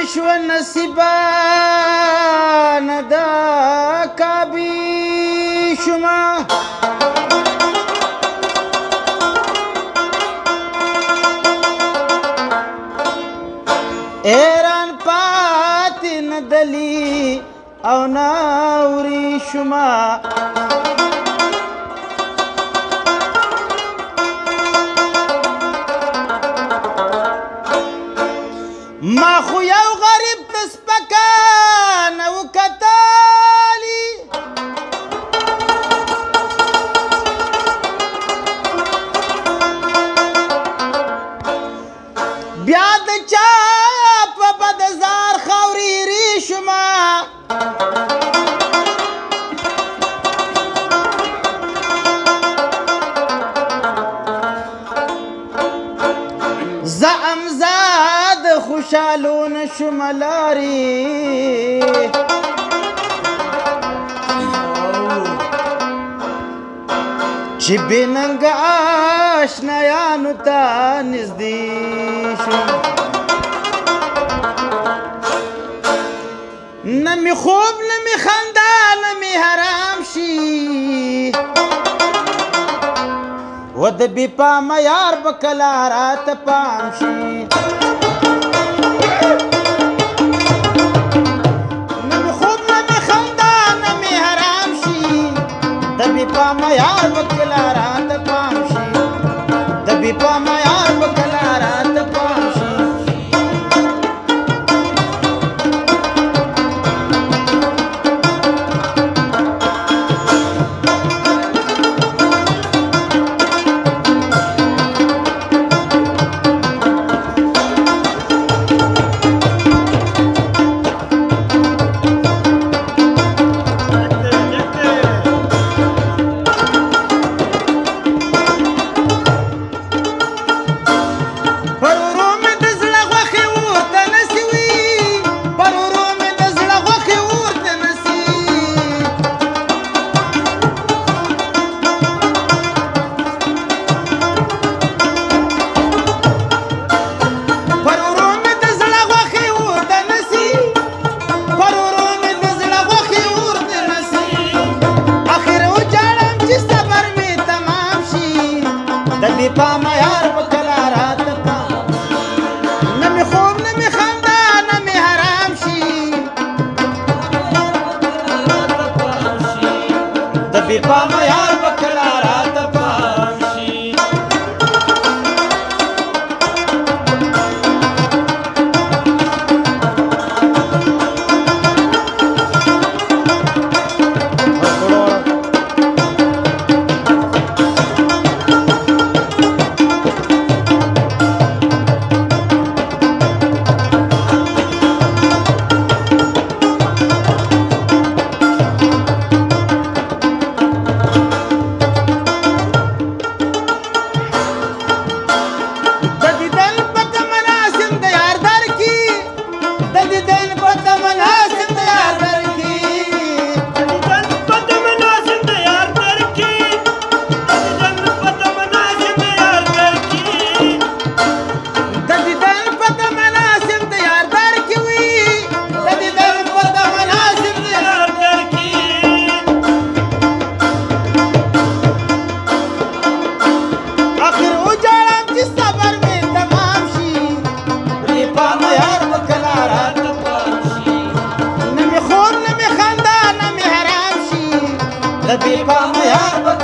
شو نصیبا ندا کابی شما ایران پاتی ندلی او ناوری شما ما خو یو غریب تسپکان او کتالی بیا د چا په بدزار خاوري ری شما زعم زاد خوشالون شملاری چی بیننگ آشنایانو تا نزدی شم نمی خوب نمی خندا نمی حرام شی و د بی پام یار بکلا رات پام شي نمی خوب نمی خندا نمی حرام شي د بی پام یار بکلا رات پام شي د بی پام یار بکلا رات پام شي پام یار بکلا رات پام نمی خوب نمی خندا نمی حرام شی دبی پام یار بکلا رات پام شی Be by my heart.